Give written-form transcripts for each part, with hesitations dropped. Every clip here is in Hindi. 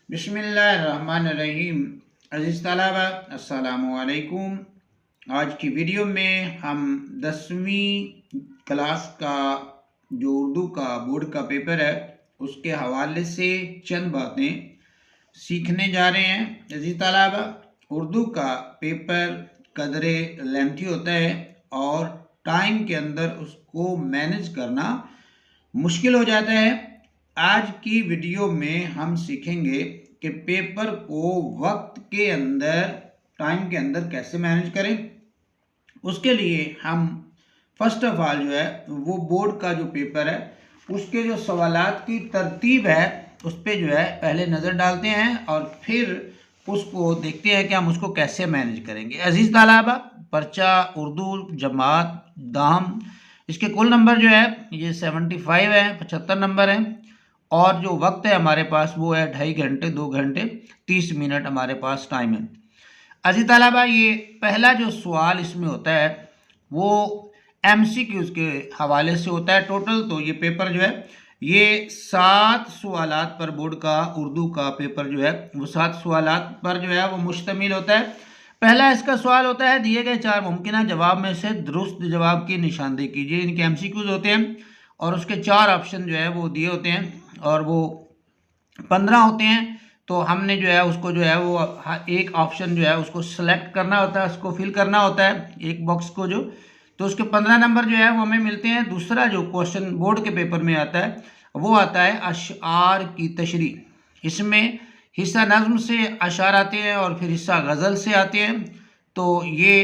बिस्मिल्लाहिर्रहमानिर्रहीम। अज़ीज़ तलबा अस्सलामु अलैकुम। आज की वीडियो में हम 10वीं क्लास का जो उर्दू का बोर्ड का पेपर है उसके हवाले से चंद बातें सीखने जा रहे हैं। अज़ीज़ तलबा, उर्दू का पेपर कदरे लेंथी होता है और टाइम के अंदर उसको मैनेज करना मुश्किल हो जाता है। आज की वीडियो में हम सीखेंगे कि पेपर को वक्त के अंदर, टाइम के अंदर कैसे मैनेज करें। उसके लिए हम फर्स्ट ऑफ ऑल जो है वो बोर्ड का जो पेपर है उसके जो सवालात की तरतीब है उस पर जो है पहले नज़र डालते हैं और फिर उसको देखते हैं कि हम उसको कैसे मैनेज करेंगे। अजीज़ तलबा, पर्चा उर्दू जमात दाम, इसके कुल नंबर जो है ये 75 है, 75 नंबर है और जो वक्त है हमारे पास वो है 2.5 घंटे, 2 घंटे 30 मिनट हमारे पास टाइम है। अजीज़ तलबा, ये पहला जो सवाल इसमें होता है वो MCQs के हवाले से होता है। टोटल तो ये पेपर जो है ये 7 सवालात पर, बोर्ड का उर्दू का पेपर जो है वो 7 सवालात पर जो है वो मुश्तमिल होता है। पहला इसका सवाल होता है, दिए गए 4 मुमकिन जवाब में से दुरुस्त जवाब की निशानदेही कीजिए। इनके MCQs होते हैं और उसके 4 ऑप्शन जो है वो दिए होते हैं और वो 15 होते हैं। तो हमने जो है उसको जो है वो एक ऑप्शन जो है उसको सेलेक्ट करना होता है, उसको फिल करना होता है एक बॉक्स को जो, तो उसके 15 नंबर जो है वो हमें मिलते हैं। दूसरा जो क्वेश्चन बोर्ड के पेपर में आता है वो आता है अशआर की तशरीह। इसमें हिस्सा नज़्म से अशार आते हैं और फिर हिस्सा गज़ल से आते हैं। तो ये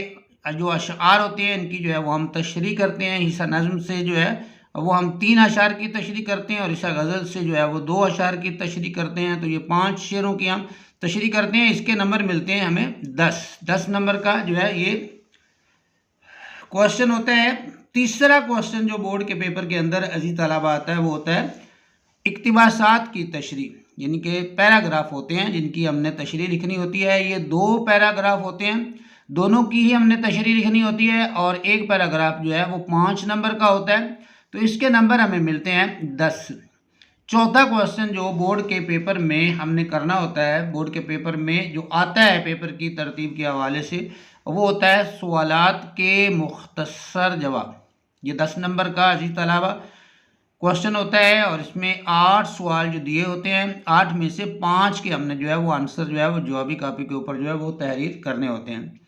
जो अशआर होते हैं इनकी जो है वो हम तशरीह करते हैं। हिस्सा नज़्म से जो है वो हम 3 अशार की तशरीह करते हैं और हिस्सा गज़ल से जो है वो 2 अशार की तशरीह करते हैं। तो ये 5 शेरों की हम तशरीह करते हैं। इसके नंबर मिलते हैं हमें 10 नंबर का जो है ये क्वेश्चन होता है। तीसरा क्वेश्चन जो बोर्ड के पेपर के अंदर अजीज़ तलबा आता है वो होता है इक्तिबासात की तशरीह, यानी कि पैराग्राफ होते हैं जिनकी हमने तशरीह लिखनी होती है। ये 2 पैराग्राफ होते हैं, दोनों की ही हमने तशरीह लिखनी होती है और एक पैराग्राफ जो है वो 5 नंबर का होता है। तो इसके नंबर हमें मिलते हैं 10। चौथा क्वेश्चन जो बोर्ड के पेपर में हमने करना होता है, बोर्ड के पेपर में जो आता है पेपर की तरतीब के हवाले से, वो होता है सवालात के मुख्तसर जवाब। ये 10 नंबर का अजीज़ तलबा क्वेश्चन होता है और इसमें 8 सवाल जो दिए होते हैं, 8 में से 5 के हमने जो है वो आंसर जो है वो जवाबी कापी के ऊपर जो है वो तहरीर करने होते हैं।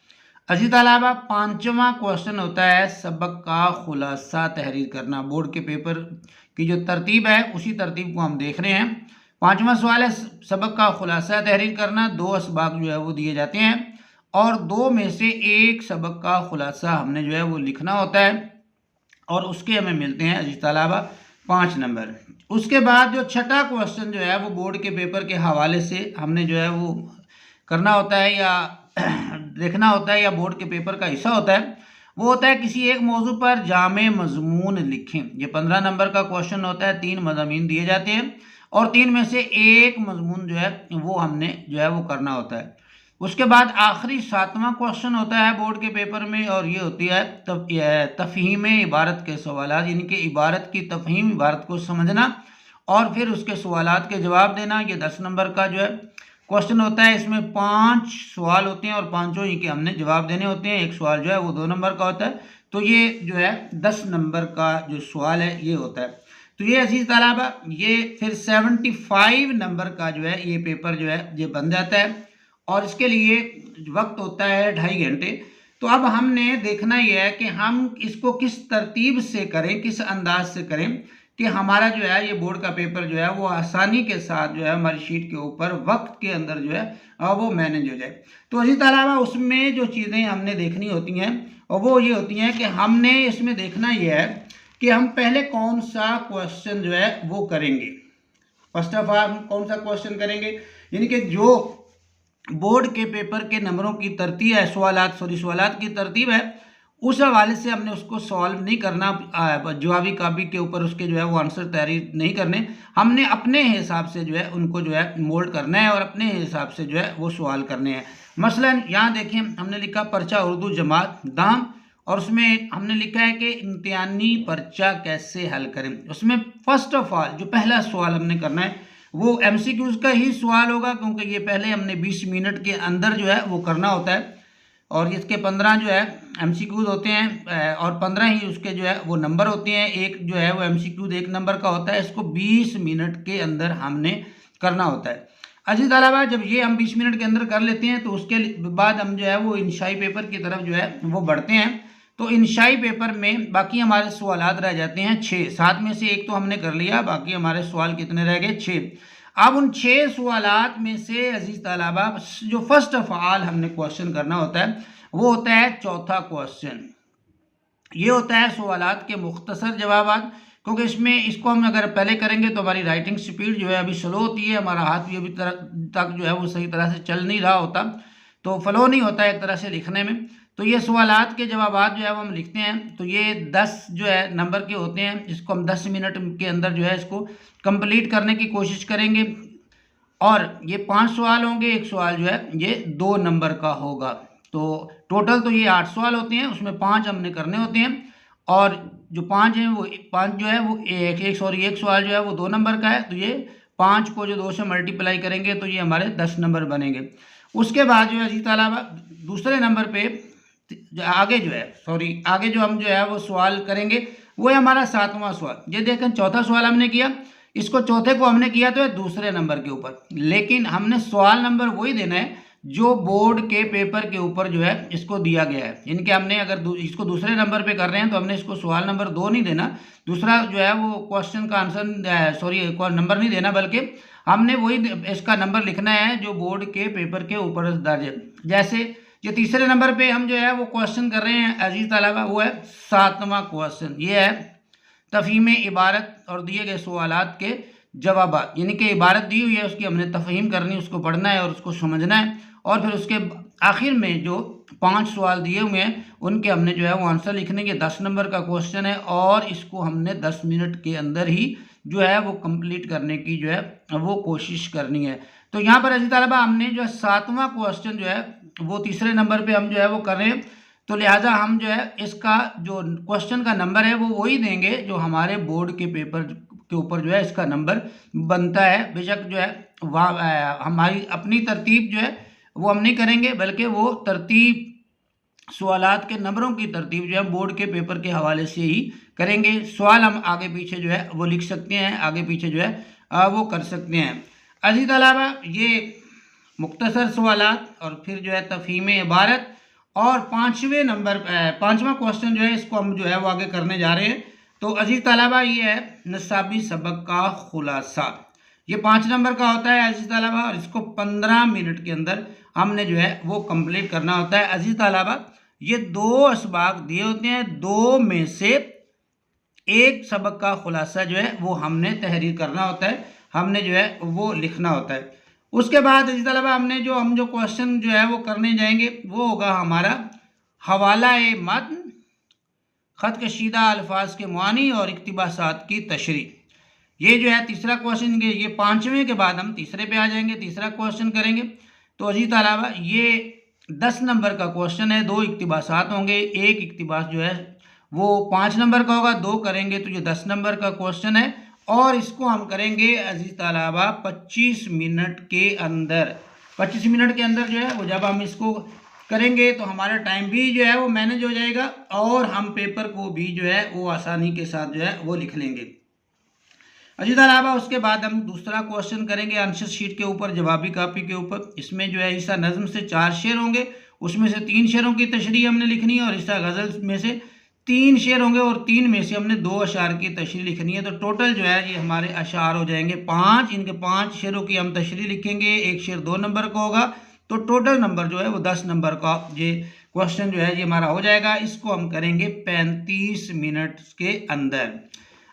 अजीज़ तलबा, 5वां क्वेश्चन होता है सबक का खुलासा तहरीर करना। बोर्ड के पेपर की जो तरतीब है उसी तरतीब को हम देख रहे हैं। 5वां सवाल है सबक का खुलासा तहरीर करना। 2 असबाक जो है वो दिए जाते हैं और 2 में से एक सबक का खुलासा हमने जो है वो लिखना होता है और उसके हमें मिलते हैं अजीज़ तलबा 5 नंबर। उसके बाद जो छठा क्वेश्चन जो है वो बोर्ड के पेपर के हवाले से हमने जो है वो करना होता है या देखना होता है या बोर्ड के पेपर का हिस्सा होता है, वो होता है किसी एक मौजू पर जामे मजमून लिखें। ये 15 नंबर का क्वेश्चन होता है। 3 मज़ामीन दिए जाते हैं और 3 में से एक मजमून जो है वो हमने जो है वो करना होता है। उसके बाद आखिरी 7वां क्वेश्चन होता है बोर्ड के पेपर में और ये होती है तफहीम इबारत के सवालात, यानी कि इबारत की तफहीम, इबारत को समझना और फिर उसके सवालात के जवाब देना। ये 10 नंबर का जो है क्वेश्चन होता है। इसमें 5 सवाल होते हैं और पांचों ही के हमने जवाब देने होते हैं। एक सवाल जो है वो 2 नंबर का होता है। तो ये जो है 10 नंबर का जो सवाल है ये होता है। तो ये अजीज़ तलबा, ये फिर 75 नंबर का जो है ये पेपर जो है ये बन जाता है और इसके लिए वक्त होता है 2.5 घंटे। तो अब हमने देखना यह है कि हम इसको किस तरतीब से करें, किस अंदाज से करें कि हमारा जो है ये बोर्ड का पेपर जो है वो आसानी के साथ जो है हमारी शीट के ऊपर वक्त के अंदर जो है वो मैनेज हो जाए। तो इसी तरह उसमें जो चीज़ें हमने देखनी होती हैं और वो ये होती हैं कि हमने इसमें देखना ये है कि हम पहले कौन सा क्वेश्चन जो है वो करेंगे। फर्स्ट ऑफ ऑल हम कौन सा क्वेश्चन करेंगे, यानी कि जो बोर्ड के पेपर के नंबरों की तरतीब है, सवालात की तरतीब है, उस हवाले से हमने उसको सॉल्व नहीं करना, जवाबी कापी के ऊपर उसके जो है वो आंसर तैयारी नहीं करने। हमने अपने हिसाब से जो है उनको जो है मोल्ड करना है और अपने हिसाब से जो है वो सवाल करने हैं। मसलन यहाँ देखिए हमने लिखा पर्चा उर्दू जमात दाम और उसमें हमने लिखा है कि इम्तिहानी पर्चा कैसे हल करें। उसमें फर्स्ट ऑफ ऑल जो पहला सवाल हमने करना है वो एमसीक्यूज का ही सवाल होगा, क्योंकि ये पहले हमने 20 मिनट के अंदर जो है वो करना होता है, और इसके 15 जो है एमसीक्यूज होते हैं और 15 ही उसके जो है वो नंबर होते हैं। एक जो है वो एमसीक्यूज 1 नंबर का होता है, इसको 20 मिनट के अंदर हमने करना होता है। अजीज तलबा, जब ये हम 20 मिनट के अंदर कर लेते हैं तो उसके बाद हम जो है वो इंशाई पेपर की तरफ जो है वो बढ़ते हैं। तो इंशाई पेपर में बाकी हमारे सवालात रह जाते हैं 6, 7 में से एक तो हमने कर लिया, बाकी हमारे सवाल कितने रह गए? 6। अब उन 6 सवालात में से अजीज तलबा जो फर्स्ट ऑफ ऑल हमने क्वेश्चन करना होता है वो होता है चौथा क्वेश्चन। ये होता है सवालात के मुख्तसर जवाबात, क्योंकि इसमें इसको हम अगर पहले करेंगे तो हमारी राइटिंग स्पीड जो है अभी स्लो होती है, हमारा हाथ भी अभी तक जो है वो सही तरह से चल नहीं रहा होता, तो फ्लो नहीं होता एक तरह से लिखने में। तो ये सवालात के जवाबात जो है वो हम लिखते हैं, तो ये 10 जो है नंबर के होते हैं, जिसको हम 10 मिनट के अंदर जो है इसको कंप्लीट करने की कोशिश करेंगे। और ये 5 सवाल होंगे, एक सवाल जो है ये 2 नंबर का होगा। तो टोटल तो ये 8 सवाल होते हैं, उसमें 5 हमने करने होते हैं, और जो 5 हैं वो 5 जो है वो एक सवाल जो है वो 2 नंबर का है, तो ये 5 को जो 2 से मल्टीप्लाई करेंगे तो ये हमारे 10 नंबर बनेंगे। उसके बाद जो है इसी तलावा दूसरे नंबर पे आगे जो है आगे जो हम जो है वो सवाल करेंगे वो है हमारा 7वां सवाल। ये देखें, चौथा सवाल हमने किया, इसको चौथे को हमने किया तो है दूसरे नंबर के ऊपर, लेकिन हमने सवाल नंबर वही देना है जो बोर्ड के पेपर के ऊपर जो है इसको दिया गया है। यानी कि हमने अगर इसको दूसरे नंबर पे कर रहे हैं तो हमने इसको सवाल नंबर 2 नहीं देना, दूसरा जो है वो क्वेश्चन का आंसर नंबर नहीं देना, बल्कि हमने वही इसका नंबर लिखना है जो बोर्ड के पेपर के ऊपर दर्ज है। जैसे ये तीसरे नंबर पे हम जो है वो क्वेश्चन कर रहे हैं अजीज तलबा, वो है 7वां क्वेश्चन। ये है तफहीम इबारत और दिए गए सवालात के जवाबात, यानी कि इबारत दी हुई है उसकी हमने तफहीम करनी, उसको पढ़ना है और उसको समझना है, और फिर उसके आखिर में जो 5 सवाल दिए हुए हैं उनके हमने जो है वो आंसर लिखने के 10 नंबर का क्वेश्चन है, और इसको हमने 10 मिनट के अंदर ही जो है वो कंप्लीट करने की जो है वो कोशिश करनी है। तो यहाँ पर अजीज तलबा हमने जो है 7वां क्वेश्चन जो है वो तीसरे नंबर पे हम जो है वो कर रहे हैं, तो लिहाजा हम जो है इसका जो क्वेश्चन का नंबर है वो वही देंगे जो हमारे बोर्ड के पेपर के ऊपर जो है इसका नंबर बनता है। बेशक जो है हमारी अपनी तरतीब जो है वो हम नहीं करेंगे, बल्कि वो तरतीब सवालात के नंबरों की तरतीब जो है बोर्ड के पेपर के हवाले से ही करेंगे। सवाल हम आगे पीछे जो है वो लिख सकते हैं, आगे पीछे जो है वो कर सकते हैं। अजीज तलबा, ये मुख्तसर सवालात और फिर जो है तफहीम इबारत और 5वां क्वेश्चन जो है इसको हम जो है वो आगे करने जा रहे हैं। तो अजीज तलबा, ये है निसाबी सबक का खुलासा। ये 5 नंबर का होता है अजीज तलबा, और इसको 15 मिनट के अंदर हमने जो है वो कंप्लीट करना होता है। अजीज तलबा, ये 2 असबाक दिए होते हैं, 2 में से एक सबक का खुलासा जो है वो हमने तहरीर करना होता है, हमने जो है वो लिखना होता है। उसके बाद अजीज तलबा हम जो क्वेश्चन जो है वो करने जाएंगे वो होगा हमारा हवाला मतन, ख़त कशीदा अल्फाज के मानी और इक्तिबासात की तशरी। ये जो है तीसरा क्वेश्चन, ये 5वें के बाद हम तीसरे पे आ जाएंगे, तीसरा क्वेश्चन करेंगे। तो अजीज तलबा, ये 10 नंबर का क्वेश्चन है, 2 इक्तिबासात होंगे, एक इक्तिबास जो है वो 5 नंबर का होगा, 2 करेंगे तो ये 10 नंबर का क्वेश्चन है, और इसको हम करेंगे अजीज तलबा 25 मिनट के अंदर। 25 मिनट के अंदर जो है वो जब हम इसको करेंगे तो हमारा टाइम भी जो है वो मैनेज हो जाएगा, और हम पेपर को भी जो है वो आसानी के साथ जो है वो लिख लेंगे। अजीज तलबा, उसके बाद हम दूसरा क्वेश्चन करेंगे आंसर शीट के ऊपर, जवाबी कापी के ऊपर। इसमें जो है ईसा नज़म से 4 शेर होंगे, उसमें से 3 शेरों की तशरीह हमने लिखनी है, और ईसा गज़ल में से 3 शेर होंगे, और 3 में से हमने 2 अशार की तशरीह लिखनी है। तो टोटल जो है ये हमारे अशार हो जाएंगे 5। इनके 5 शेरों की हम तशरीह लिखेंगे, एक शेर 2 नंबर का होगा, तो टोटल नंबर जो है वो 10 नंबर का ये क्वेश्चन जो है ये हमारा हो जाएगा। इसको हम करेंगे 35 मिनट के अंदर।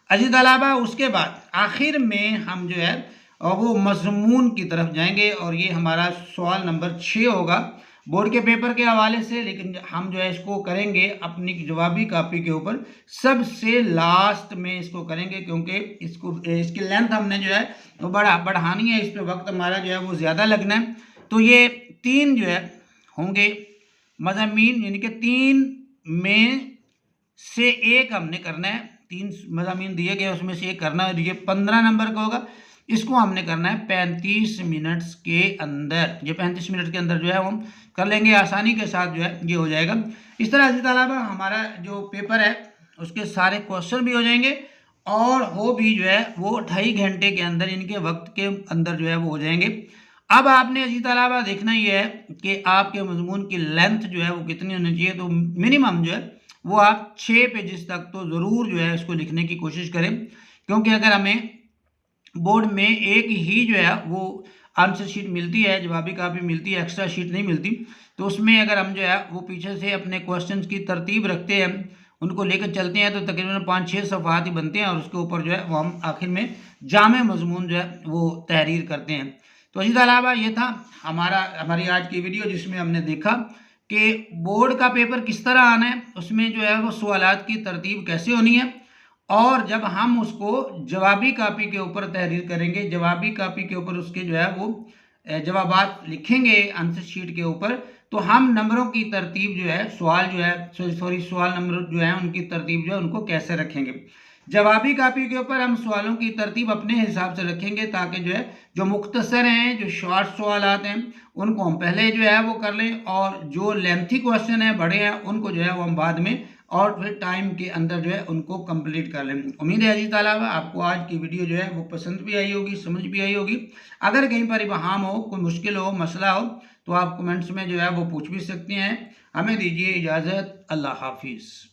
अजीज तलबा, उसके बाद आखिर में हम जो है वो मज़मून की तरफ जाएंगे, और ये हमारा सवाल नंबर 6 होगा बोर्ड के पेपर के हवाले से, लेकिन हम जो है इसको करेंगे अपनी जवाबी कापी के ऊपर सबसे लास्ट में इसको करेंगे, क्योंकि इसकी लेंथ हमने जो है वो बढ़ानी है, इस पर वक्त हमारा जो है वो ज़्यादा लगना है। तो ये 3 जो है होंगे मज़ामीन, यानी कि 3 में से एक हमने करना है, 3 मज़ामीन दिए गए उसमें से एक करना है, ये 15 नंबर का होगा। इसको हमने करना है 35 मिनट्स के अंदर। ये 35 मिनट के अंदर जो है हम कर लेंगे, आसानी के साथ जो है ये हो जाएगा। इस तरह से अलावा हमारा जो पेपर है उसके सारे क्वेश्चन भी हो जाएंगे और हो भी जो है वो 2.5 घंटे के अंदर, इनके वक्त के अंदर जो है वो हो जाएंगे। अब आपने इसी अलावा देखना ही है कि आपके मजमून की लेंथ जो है वो कितनी होनी चाहिए। तो मिनिमम जो है वो आप 6 पेजेस तक तो ज़रूर जो है इसको लिखने की कोशिश करें, क्योंकि अगर हमें बोर्ड में एक ही जो है वो आंसर शीट मिलती है, जवाबी कापी मिलती है, एक्स्ट्रा शीट नहीं मिलती, तो उसमें अगर हम जो है वो पीछे से अपने क्वेश्चंस की तरतीब रखते हैं, उनको लेकर चलते हैं, तो तकरीबन 5-6 सफ़हात ही बनते हैं और उसके ऊपर जो है वो हम आखिर में जामे मजमून जो है वो तहरीर करते हैं। तो इसके अलावा ये था हमारी आज की वीडियो, जिसमें हमने देखा कि बोर्ड का पेपर किस तरह आना है, उसमें जो है वो सवालात की तरतीब कैसे होनी है, और जब हम उसको जवाबी कापी के ऊपर तहरीर करेंगे, जवाबी कापी के ऊपर उसके जो है वो जवाबात लिखेंगे आंसर शीट के ऊपर, तो हम नंबरों की तरतीब जो है सवाल नंबर जो है उनकी तरतीब जो है उनको कैसे रखेंगे। जवाबी कापी के ऊपर हम सवालों की तरतीब अपने हिसाब से रखेंगे, ताकि जो है जो मुख्तसर हैं, जो शॉर्ट सवाल आते हैं, उनको हम पहले जो है वो कर लें, और जो लेंथी क्वेश्चन है, बड़े हैं, उनको जो है वो हम बाद में और फिर टाइम के अंदर जो है उनको कंप्लीट कर लें। उम्मीद है अजीज ताला आपको आज की वीडियो जो है वो पसंद भी आई होगी, समझ भी आई होगी। अगर कहीं पर इबहाम हो, कोई मुश्किल हो, मसला हो, तो आप कमेंट्स में जो है वो पूछ भी सकते हैं। हमें दीजिए इजाज़त। अल्लाह हाफिज़।